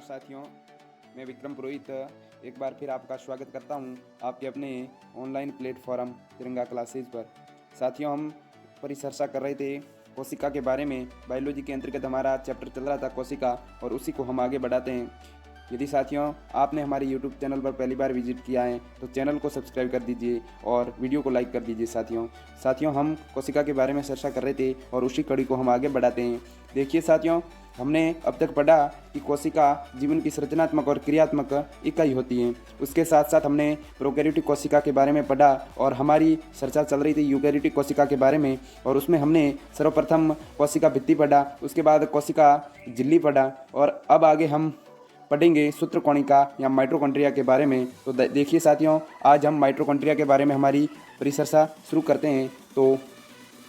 साथियों, मैं विक्रम पुरोहित एक बार फिर आपका स्वागत करता हूं आपके अपने ऑनलाइन प्लेटफॉर्म तिरंगा क्लासेज पर। साथियों, हम परिचर्चा कर रहे थे कोशिका के बारे में। बायोलॉजी के अंतर्गत हमारा चैप्टर चल रहा था कोशिका, और उसी को हम आगे बढ़ाते हैं। यदि साथियों आपने हमारे YouTube चैनल पर पहली बार विजिट किया है तो चैनल को सब्सक्राइब कर दीजिए और वीडियो को लाइक कर दीजिए। साथियों हम कोशिका के बारे में चर्चा कर रहे थे और उसी कड़ी को हम आगे बढ़ाते हैं। देखिए साथियों, हमने अब तक पढ़ा कि कोशिका जीवन की संरचनात्मक और क्रियात्मक इकाई होती है। उसके साथ साथ हमने प्रोकैरियोटिक कोशिका के बारे में पढ़ा और हमारी चर्चा चल रही थी यूकैरियोटिक कोशिका के बारे में, और उसमें हमने सर्वप्रथम कोशिका भित्ति पढ़ा, उसके बाद कोशिका झिल्ली पढ़ा, और अब आगे हम पढ़ेंगे सूत्रकोणिका या माइटोकॉन्ड्रिया के बारे में। तो देखिए साथियों, आज हम माइटोकॉन्ड्रिया के बारे में हमारी परिचर्चा शुरू करते हैं। तो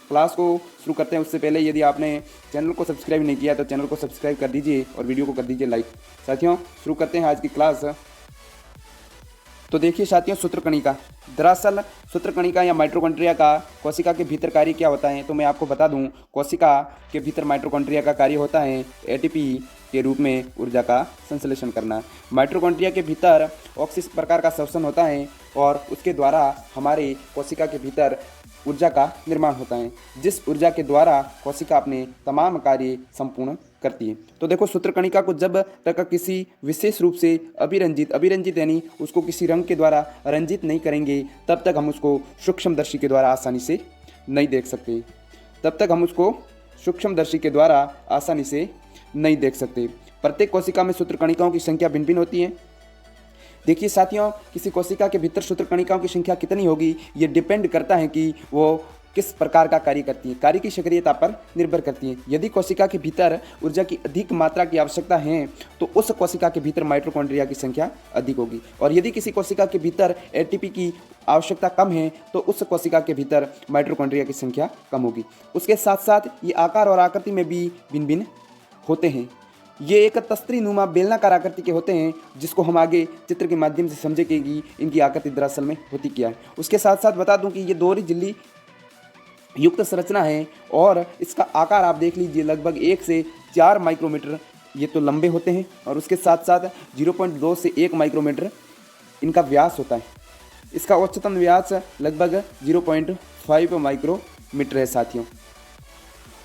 क्लास को शुरू करते हैं उससे पहले यदि आपने चैनल को सब्सक्राइब नहीं किया तो चैनल को सब्सक्राइब कर दीजिए और वीडियो को कर दीजिए लाइक। साथियों शुरू करते हैं आज की क्लास। तो देखिए साथियों, सूत्रकणिका। दरअसल सूत्रकणिका या माइटोकॉन्ड्रिया का कोशिका के भीतर कार्य क्या होता है, तो मैं आपको बता दूं। कोशिका के भीतर माइटोकॉन्ड्रिया का कार्य होता है एटीपी के रूप में ऊर्जा का संश्लेषण करना। माइटोकॉन्ड्रिया के भीतर ऑक्सीजन प्रकार का श्वसन होता है और उसके द्वारा हमारे कोशिका के भीतर ऊर्जा का निर्माण होता है, जिस ऊर्जा के द्वारा कोशिका अपने तमाम कार्य संपूर्ण करती है। तो देखो, सूत्रकणिका को जब तक किसी विशेष रूप से अभिरंजित यानी उसको किसी रंग के द्वारा रंजित नहीं करेंगे तब तक हम उसको सूक्ष्मदर्शी के द्वारा आसानी से नहीं देख सकते। प्रत्येक कोशिका में सूत्रकणिकाओं की संख्या भिन्न भिन्न होती है। देखिए साथियों, किसी कोशिका के भीतर सूत्रकणिकाओं की संख्या कितनी होगी ये डिपेंड करता है कि वो किस प्रकार का कार्य करती है, कार्य की सक्रियता पर निर्भर करती है। यदि कोशिका के भीतर ऊर्जा की अधिक मात्रा की आवश्यकता है तो उस कोशिका के भीतर माइटोकॉन्ड्रिया की संख्या अधिक होगी, और यदि किसी कोशिका के भीतर एटीपी की आवश्यकता कम है तो उस कोशिका के भीतर माइटोकॉन्ड्रिया की संख्या कम होगी। उसके साथ साथ ये आकार और आकृति में भी भिन्न भिन्न होते हैं। ये एक तस्त्री नुमा बेलनाकार आकृति के होते हैं, जिसको हम आगे चित्र के माध्यम से समझेंगे कि इनकी आकृति दरअसल में होती क्या है। उसके साथ साथ बता दूं कि ये दोहरी झिल्ली युक्त संरचना है और इसका आकार आप देख लीजिए, लगभग 1 से 4 माइक्रोमीटर ये तो लंबे होते हैं, और उसके साथ साथ 0.2 से 1 माइक्रोमीटर इनका व्यास होता है। इसका उच्चतम व्यास लगभग 0.5 माइक्रोमीटर है साथियों।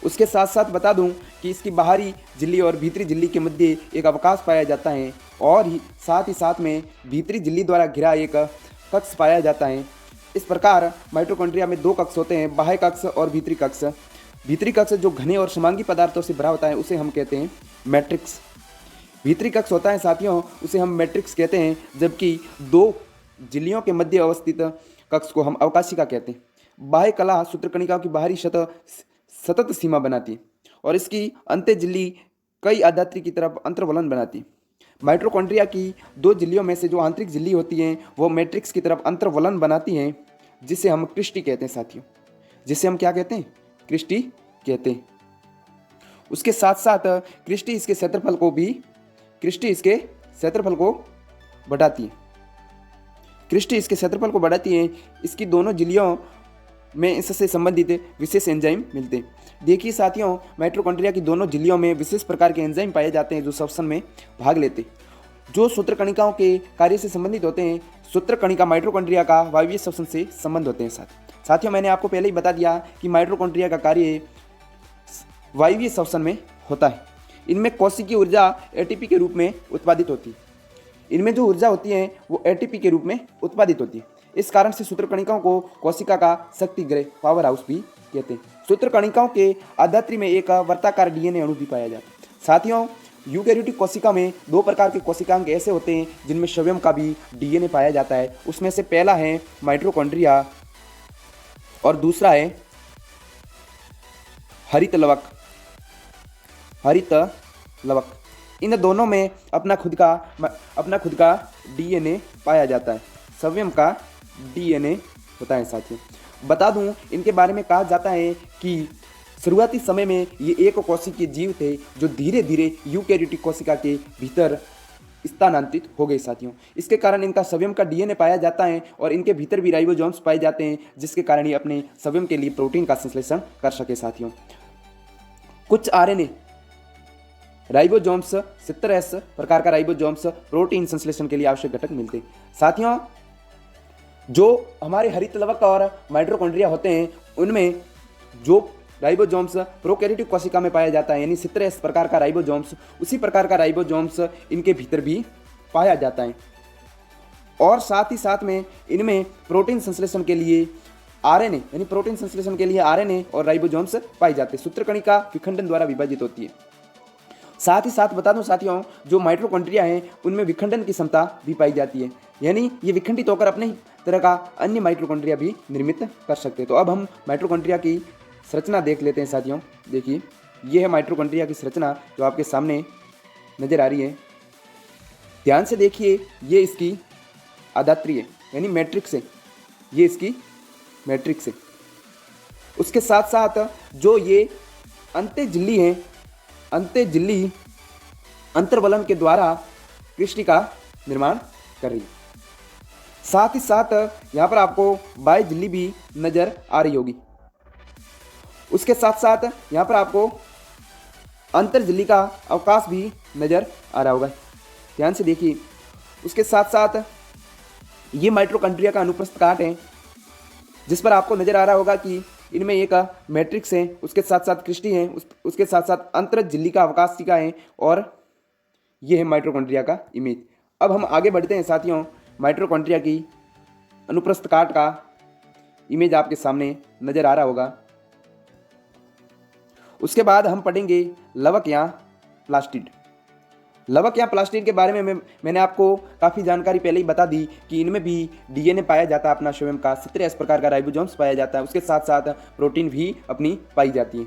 उसके साथ साथ बता दूं कि इसकी बाहरी झिल्ली और भीतरी झिल्ली के मध्य एक अवकाश पाया जाता है, और साथ ही साथ में भीतरी झिल्ली द्वारा घिरा एक कक्ष पाया जाता है। इस प्रकार माइटोकॉन्ड्रिया में 2 कक्ष होते हैं, बाह्य कक्ष और भीतरी कक्ष। भीतरी कक्ष जो घने और समांगी पदार्थों से भरा होता है उसे हम कहते हैं मैट्रिक्स। भीतरी कक्ष होता है साथियों, उसे हम मैट्रिक्स कहते हैं, जबकि 2 झिल्लियों के मध्य अवस्थित कक्ष को हम अवकाशिका कहते हैं। बाह्य कला सूत्रकणिकाओं की बाहरी सतत सीमा बनाती है और इसकी अंत्य झिल्ली कई आधात्री की तरफ अंतर्वलन बनाती है। माइटोकॉन्ड्रिया की 2 झिल्लियों में से जो आंतरिक झिल्ली होती है वो मैट्रिक्स की तरफ अंतर्वलन बनाती हैं, जिसे हम क्रिस्टी कहते हैं साथियों। जिसे हम क्या कहते हैं? क्रिस्टी कहते हैं। उसके साथ साथ क्रिस्टी इसके क्षेत्रफल को बढ़ाती है। इसकी दोनों झिल्लियों में इससे संबंधित विशेष एंजाइम मिलते हैं। देखिए साथियों, माइटोकॉन्ड्रिया की दोनों झिल्लियों में विशेष प्रकार के एंजाइम पाए जाते हैं जो श्वसन में भाग लेते हैं, जो सूत्रकणिकाओं के कार्य से संबंधित होते हैं। सूत्रकणिका माइटोकॉन्ड्रिया का वायवीय श्वसन से संबंध होते हैं। साथियों मैंने आपको पहले ही बता दिया कि माइटोकॉन्ड्रिया का कार्य वायवीय श्वसन में होता है। इनमें कोशिकीय ऊर्जा एटीपी के रूप में उत्पादित होती है। इनमें जो ऊर्जा होती है वो एटीपी के रूप में उत्पादित होती है। इस कारण से सूत्रकणिकाओं को कोशिका का शक्ति गृह पावर हाउस भी कहते हैं। सूत्रकणिकाओं के आधात्री में एक वर्ताकार डीएनए अणु भी पाया जाता है। साथियों, यूकैरियोटिक कोशिका में 2 प्रकार के कोशिकांग ऐसे होते हैं जिनमें स्वयं का भी डीएनए पाया जाता है। उसमें से पहला है माइटोकॉन्ड्रिया और दूसरा है हरित लवक। इन दोनों में अपना खुद का डीएनए पाया जाता है, स्वयं का डीएनए होता है साथियों। बता दूं, इनके बारे में कहा जाता है कि शुरुआती समय में ये एक कोशिकीय जीव थे जो धीरे धीरे यूकैरियोटिक कोशिका के भीतर स्थानांतरित हो गए साथियों। इसके कारण इनका स्वयं का डीएनए पाया जाता है और इनके भीतर भी राइबोसोम्स पाए जाते हैं, जिसके कारण ये अपने स्वयं के लिए प्रोटीन का संश्लेषण कर सके साथियों। कुछ आरएनए राइबोसोम्स 70S प्रकार का राइबोसोम्स प्रोटीन संश्लेषण के लिए आवश्यक घटक मिलते हैं। साथियों, जो हमारे हरित लवक और माइटोकॉन्ड्रिया होते हैं उनमें जो राइबोसोम्स प्रोकैरियोटिक कोशिका में पाया जाता है, यानी 70S प्रकार का राइबोसोम्स, उसी प्रकार का राइबोसोम्स इनके भीतर भी पाया जाता है। और साथ ही साथ में इनमें प्रोटीन संश्लेषण के लिए आरएनए, यानी प्रोटीन संश्लेषण के लिए आरएनए और राइबोसोम्स पाए जाते हैं। सूत्रकणिका विखंडन द्वारा विभाजित होती है। साथ ही साथ बता दूं साथियों, जो माइटोकॉन्ड्रिया हैं उनमें विखंडन की क्षमता भी पाई जाती है, यानी ये विखंडित होकर अपने ही तरह का अन्य माइटोकॉन्ड्रिया भी निर्मित कर सकते हैं। तो अब हम माइटोकॉन्ड्रिया की संरचना देख लेते हैं साथियों। देखिए, ये है माइटोकॉन्ड्रिया की संरचना जो आपके सामने नजर आ रही है। ध्यान से देखिए, ये इसकी आधात्री है, यानी मैट्रिक्स है, ये इसकी मैट्रिक्स है। उसके साथ साथ जो ये अंत्यझिल्ली है, अंत्यझिल्ली अंतर्वलन के द्वारा कृष्टि का निर्माण कर रही है। साथ ही साथ यहाँ पर आपको बाह्य झिल्ली भी नजर आ रही होगी। उसके साथ साथ यहाँ पर आपको अंतर्झिल्ली का अवकाश भी नजर आ रहा होगा। ध्यान से देखिए। उसके साथ साथ ये माइटोकॉन्ड्रिया का अनुप्रस्थ काट है, जिस पर आपको नजर आ रहा होगा कि इनमें एक मैट्रिक्स है, उसके साथ साथ क्रिस्टी है, उसके साथ साथ अंतर्झिल्ली का अवकाशिका है, और ये है माइटोकॉन्ड्रिया का इमेज। अब हम आगे बढ़ते हैं साथियों। माइटोकॉन्ड्रिया की अनुप्रस्थ काट का इमेज आपके सामने नजर आ रहा होगा। उसके बाद हम पढ़ेंगे लवक या प्लास्टिड। लवक या प्लास्टिड के बारे में मैंने आपको काफ़ी जानकारी पहले ही बता दी कि इनमें भी डीएनए पाया जाता है अपना स्वयं का, 70S प्रकार का राइबोसोम्स पाया जाता है, उसके साथ साथ प्रोटीन भी अपनी पाई जाती है।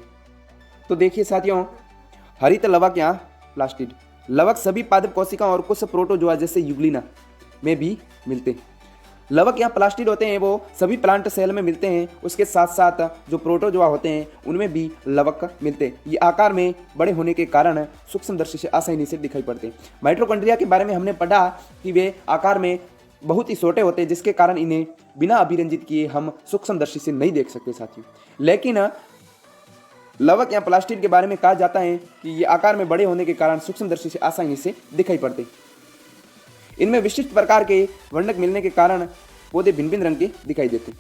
तो देखिए साथियों, हरित लवक या प्लास्टिड। लवक सभी पादप कोशिकाओं और कुछ प्रोटोजोआ जैसे यूग्लिना में भी मिलते हैं। लवक या प्लास्टिड होते हैं वो सभी प्लांट सेल में मिलते हैं। उसके साथ साथ जो प्रोटोजोआ होते हैं उनमें भी लवक मिलते हैं। ये आकार में बड़े होने के कारण सूक्ष्मदर्शी से आसानी से दिखाई पड़ते हैं। माइटोकॉन्ड्रिया के बारे में हमने पढ़ा कि वे आकार में बहुत ही छोटे होते हैं, जिसके कारण इन्हें बिना अभिरंजित किए हम सूक्ष्मदर्शी से नहीं देख सकते साथियों। लेकिन लवक या प्लास्टिड के बारे में कहा जाता है कि ये आकार में बड़े होने के कारण सूक्ष्मदर्शी से आसानी से दिखाई पड़ते हैं। इनमें विशिष्ट प्रकार के वर्णक मिलने के कारण पौधे भिन्न भिन्न रंग के दिखाई देते हैं।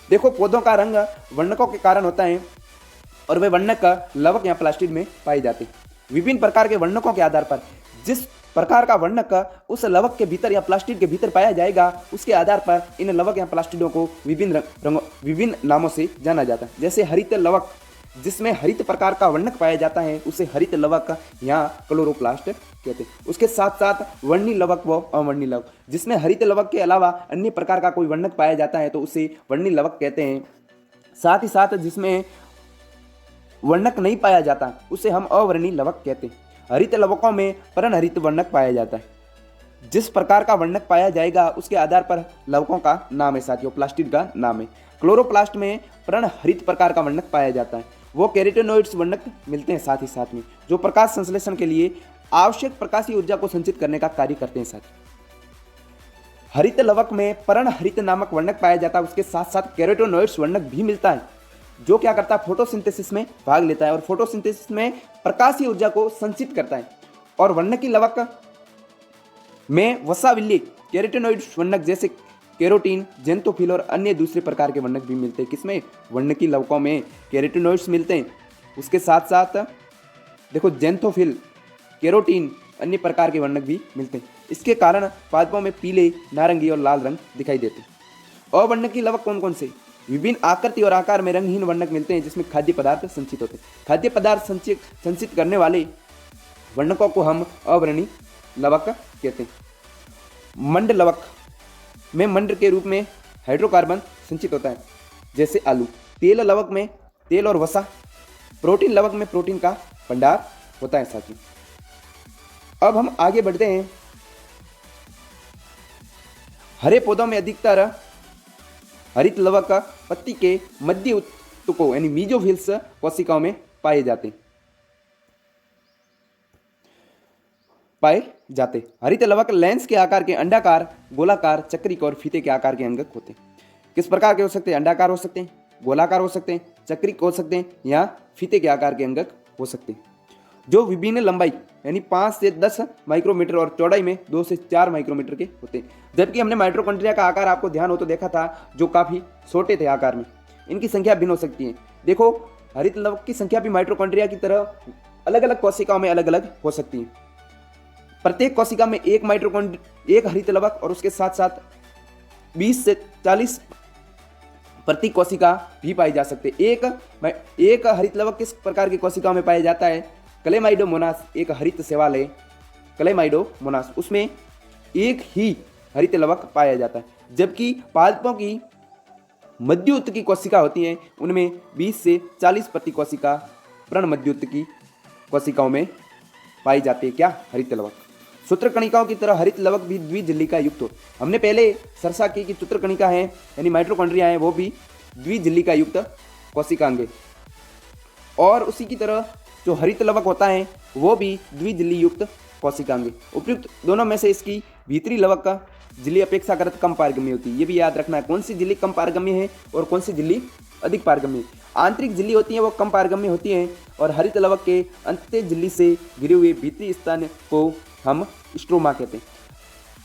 देखो, पौधों का रंग वर्णकों के कारण होता है और वे वर्णक लवक या प्लास्टिड में पाए जाते हैं। विभिन्न प्रकार के वर्णकों के आधार पर जिस प्रकार का वर्णक उस लवक के भीतर या प्लास्टिड के भीतर पाया जाएगा, उसके आधार पर इन लवक या प्लास्टिडों को विभिन्न नामों से जाना जाता है। जैसे हरित लवक, जिसमें हरित प्रकार का वर्णक पाया जाता है, उसे हरित लवक या क्लोरोप्लास्ट कहते हैं। उसके साथ साथ वर्णी लवक व अवर्णी लवक, जिसमें हरित लवक के अलावा अन्य प्रकार का कोई वर्णक पाया जाता है तो उसे वर्णी लवक कहते हैं। साथ ही साथ जिसमें वर्णक नहीं पाया जाता उसे हम अवर्णी लवक कहते हैं। हरित लवकों में पर्णहरित वर्णक पाया जाता है। जिस प्रकार का वर्णक पाया जाएगा उसके आधार पर लवकों का नाम है साथियों, प्लास्टिड का नाम है। क्लोरोप्लास्ट में पर्णहरित प्रकार का वर्णक पाया जाता है। वो कैरोटेनॉइड्स वर्णक मिलते हैं साथ ही साथ में, जो प्रकाश संश्लेषण के लिए आवश्यक प्रकाशीय ऊर्जा को संचित करने का कार्य करते हैं साथ। हरित लवक में पर्णहरित नामक वर्णक पाया जाता है। उसके साथ साथ कैरोटेनॉइड्स वर्णक भी मिलता है, जो क्या करता है, फोटोसिंथेसिस में भाग लेता है और फोटोसिंथेसिस में प्रकाशीय ऊर्जा को संचित करता है। और वर्णकी लवक में वसाविल्ली कैरोटेनॉइड्स वर्णक जैसे कैरोटीन, जेंथोफिल और अन्य दूसरे प्रकार के वर्णक भी मिलते हैं। किसमें? वर्णकी लवकों में कैरोटेनॉइड्स मिलते हैं। उसके साथ साथ देखो, जेंथोफिल, कैरोटीन, अन्य प्रकार के वर्णक भी मिलते हैं। इसके कारण पादपों में पीले, नारंगी और लाल रंग दिखाई देते हैं। अवर्णकी लवक कौन कौन से? विभिन्न आकृति और आकार में रंगहीन वर्णक मिलते हैं, जिसमें खाद्य पदार्थ संचित होते हैं। खाद्य पदार्थ संचित करने वाले वर्णकों को हम अवर्णी लवक कहते हैं। मंड लवक में मंड के रूप में हाइड्रोकार्बन संचित होता है, जैसे आलू। तेल लवक में तेल और वसा। प्रोटीन लवक में प्रोटीन का भंडार होता है साथियों। अब हम आगे बढ़ते हैं। हरे पौधों में अधिकतर हरित लवक पत्ती के मध्य ऊतकों यानी मीजोफिल्स कोशिकाओं में पाए जाते। हरित लवक लेंस के आकार के अंडाकार, गोलाकार, चक्रिक और फीते के आकार के अंगक होते हैं। किस प्रकार के हो सकते हैं? अंडाकार हो सकते हैं, गोलाकार हो सकते हैं, चक्रिक हो सकते हैं या फीते के आकार के अंगक हो सकते हैं। जो विभिन्न लंबाई यानी 5 से 10 माइक्रोमीटर और चौड़ाई में 2 से 4 माइक्रोमीटर के होते हैं। जबकि हमने माइटोकॉन्ड्रिया का आकार आपको ध्यान हो तो देखा था जो काफ़ी छोटे थे आकार में। इनकी संख्या भिन्न हो सकती है। देखो हरित लवक की संख्या भी माइटोकॉन्ड्रिया की तरह अलग अलग कोशिकाओं में अलग अलग हो सकती है। प्रत्येक कोशिका में एक हरित लवक और उसके साथ साथ 20 से 40 प्रति कोशिका भी पाई जा सकते हैं। एक हरित लवक किस प्रकार की कोशिकाओं में पाया जाता है? क्लेमाइडोमोनास एक हरित शैवाल है, क्लेमाइडोमोनास, उसमें एक ही हरित लवक पाया जाता है। जबकि पादपों की मध्युत की कोशिका होती हैं उनमें 20 से 40 प्रति कोशिका प्रण मध्युत की कोशिकाओं में पाई जाती है क्या? हरित लवक। सूत्रकणिकाओं की तरह हरित लवक भी द्विझिल्लिका युक्त हो। हमने पहले चर्चा की कि सूत्रकणिका है यानी माइटोकॉन्ड्रिया है वो भी द्विझिल्लिका युक्त कोशिकांग, और उसी की तरह जो हरित लवक होता है वो भी द्विझिल्ली युक्त कोशिकांग। उपयुक्त दोनों में से इसकी भीतरी लवक का झिल्ली अपेक्षाकृत कम पारगम्य होती है। ये भी याद रखना है कौन सी झिल्ली कम पारगम्य है और कौन सी झिल्ली अधिक पारगम्य है। आंतरिक झिल्ली होती है वो कम पारगम्य होती हैं और हरित लवक के अंत्य झिल्ली से घिरे हुए भीतरी स्थान को हम स्ट्रोमा कहते हैं।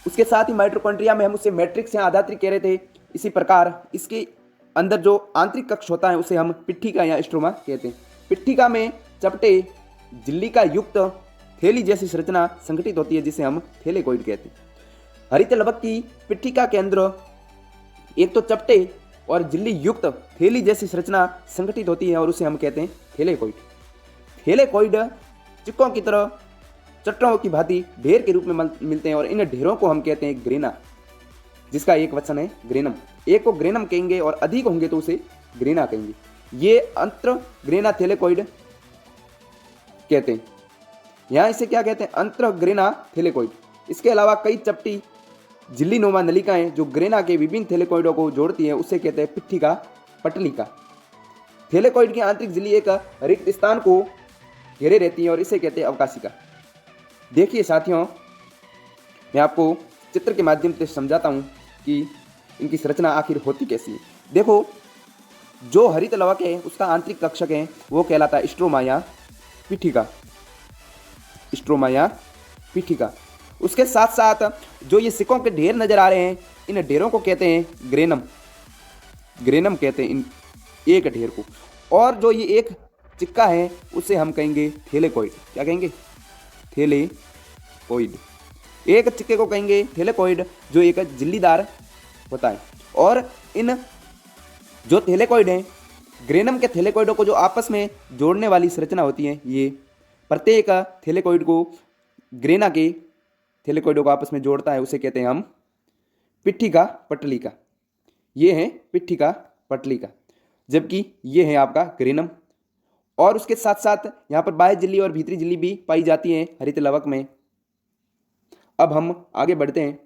उसके साथ ही माइटोकॉन्ड्रिया में हम उसे मैट्रिक्स या आधात्री कह रहे थे। इसी प्रकार इसके अंदर जो आंतरिक कक्ष होता है उसे हम पिट्ठिका या स्ट्रोमा कहते हैं। पिट्ठिका में चपटे झिल्ली का युक्त थैली जैसी संरचना संगठित होती है जिसे हम थैलेकोइड कहते हैं। हरित लवक की पिट्ठिका के अंदर एक तो चपटे और झिल्ली युक्त थैली जैसी संरचना संगठित होती है और उसे हम कहते हैं थैलेकोइड। थैलेकोइड चिक्कों की तरह चट्टों की भांति ढेर के रूप में मिलते हैं और इन ढेरों को हम कहते हैं ग्रेना, जिसका एक वचन है ग्रेनम। एक को ग्रेनम कहेंगे और अधिक होंगे तो उसे ग्रेना कहेंगे। ये अंतर ग्रेना थैलेकोइड कहते हैं। यहाँ इसे क्या कहते हैं? अंतर ग्रेना थैलेकोइड। इसके अलावा कई चपटी झिल्ली नुमा नलिकाएं जो ग्रेना के विभिन्न थैलेकोइडों को जोड़ती हैं उसे कहते हैं पिट्ठिका पटलिका। थैलेकोइड की आंतरिक झिल्ली एक रिक्त स्थान को घेरे रहती है और इसे कहते हैं अवकाशिका। देखिए साथियों, मैं आपको चित्र के माध्यम से समझाता हूँ कि इनकी संरचना आखिर होती कैसी है। देखो, जो हरित लवक है उसका आंतरिक कक्षक है वो कहलाता है स्ट्रोमा या पिट्ठिका, स्ट्रोमा या पिट्ठिका। उसके साथ साथ जो ये सिक्कों के ढेर नजर आ रहे हैं इन ढेरों को कहते हैं ग्रेनम, ग्रेनम कहते हैं इन एक ढेर को। और जो ये एक चिक्का है उसे हम कहेंगे थैलेकोइड। क्या कहेंगे? थैलेकोइड। एक चिक्के को कहेंगे थैलेकोइड जो एक झिल्लीदार होता है। और इन जो थैलेकोइड हैं ग्रेनम के थैलेकोइडों को जो आपस में जोड़ने वाली संरचना होती है, ये प्रत्येक थैलेकोइड को ग्रेना के थैलेकोइडों को आपस में जोड़ता है, उसे कहते हैं हम पिट्ठिका पटलिका। ये है पिट्ठिका पटलिका, जबकि ये है आपका ग्रेनम। और उसके साथ साथ यहाँ पर बाह्य झिल्ली और भीतरी झिल्ली भी पाई जाती हैं हरित लवक में। अब हम आगे बढ़ते हैं।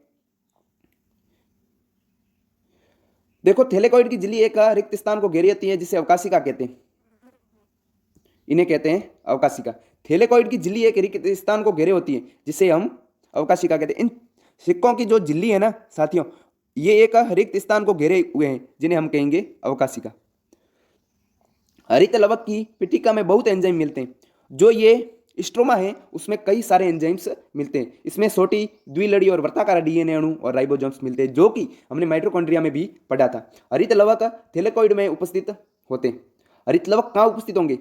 देखो, थैलेकोइड की झिल्ली एक रिक्त स्थान को घेरी होती है जिसे अवकाशिका कहते हैं, इन्हें कहते हैं अवकाशिका। थैलेकोइड की झिल्ली एक रिक्त स्थान को घेरे होती है जिसे हम अवकाशिका कहते हैं। इन सिक्कों की जो झिल्ली है ना साथियों, ये एक रिक्त स्थान को घेरे हुए हैं जिन्हें हम कहेंगे अवकाशिका। हरित लवक की पिट्ठिका में बहुत एंजाइम मिलते हैं। जो ये स्ट्रोमा है उसमें कई सारे एंजाइम्स मिलते हैं। इसमें छोटी द्विलड़ी और वृत्ताकार डीएनए अणु और राइबोसोम्स मिलते हैं, जो कि हमने माइटोकॉन्ड्रिया में भी पढ़ा था। हरित लवक थैलेकोइड में उपस्थित होते हैं। हरित लवक कहाँ उपस्थित होंगे?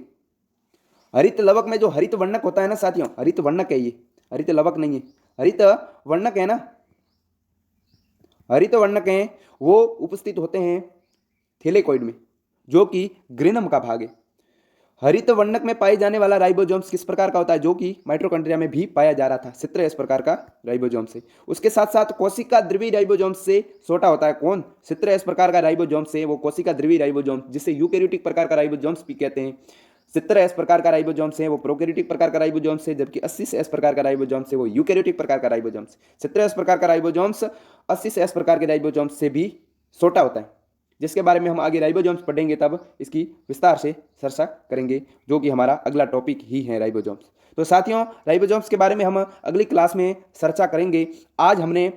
हरित लवक में जो हरित वर्णक होता है ना साथियों, हरित वर्णक है, ये हरित लवक नहीं है, हरित वर्णक है ना, हरित वर्णक है, वो उपस्थित होते हैं थैलेकोइड में, जो कि ग्रेनम का भाग है। हरित वर्णक में पाए जाने वाला राइबोसोम्स किस प्रकार का होता है? जो कि माइटोकॉन्ड्रिया में भी पाया जा रहा था, 17 प्रकार का राइबोसोम्स है। उसके साथ साथ कोशिका द्रवी राइबोसोम्स से छोटा होता है। कौन? 17 प्रकार का राइबोसोम्स है वो कोशिका द्रवी राइबोसोम्स, जिसे यूकेरियोटिक प्रकार का राइबोसोम्स भी कहते हैं। 17 प्रकार का राइबोसोम्स है वो प्रोकैरियोटिक प्रकार का राइबोसोम्स है, जबकि 80 प्रकार का राइबोसोम्स है वो यूकेरियोटिक प्रकार का राइबोसोम्स। 17 प्रकार का राइबोसोम्स 80 प्रकार के राइबोसोम्स से भी छोटा होता है, जिसके बारे में हम आगे राइबोसोम्स पढ़ेंगे तब इसकी विस्तार से चर्चा करेंगे, जो कि हमारा अगला टॉपिक ही है राइबोसोम्स। तो साथियों, राइबोसोम्स के बारे में हम अगली क्लास में चर्चा करेंगे। आज हमने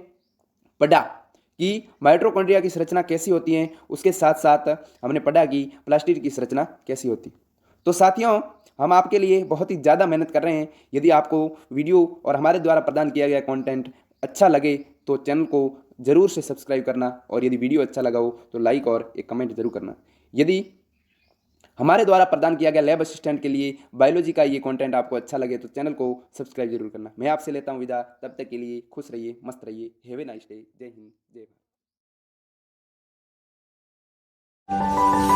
पढ़ा कि माइटोकॉन्ड्रिया की संरचना कैसी होती है, उसके साथ साथ हमने पढ़ा कि प्लास्टिड की संरचना कैसी होती है। तो साथियों, हम आपके लिए बहुत ही ज़्यादा मेहनत कर रहे हैं। यदि आपको वीडियो और हमारे द्वारा प्रदान किया गया कंटेंट अच्छा लगे तो चैनल को ज़रूर से सब्सक्राइब करना, और यदि वीडियो अच्छा लगा हो तो लाइक और एक कमेंट जरूर करना। यदि हमारे द्वारा प्रदान किया गया लैब असिस्टेंट के लिए बायोलॉजी का ये कंटेंट आपको अच्छा लगे तो चैनल को सब्सक्राइब जरूर करना। मैं आपसे लेता हूँ विदा, तब तक के लिए खुश रहिए, मस्त रहिए। Have a nice day. जय हिंद, जय भारत।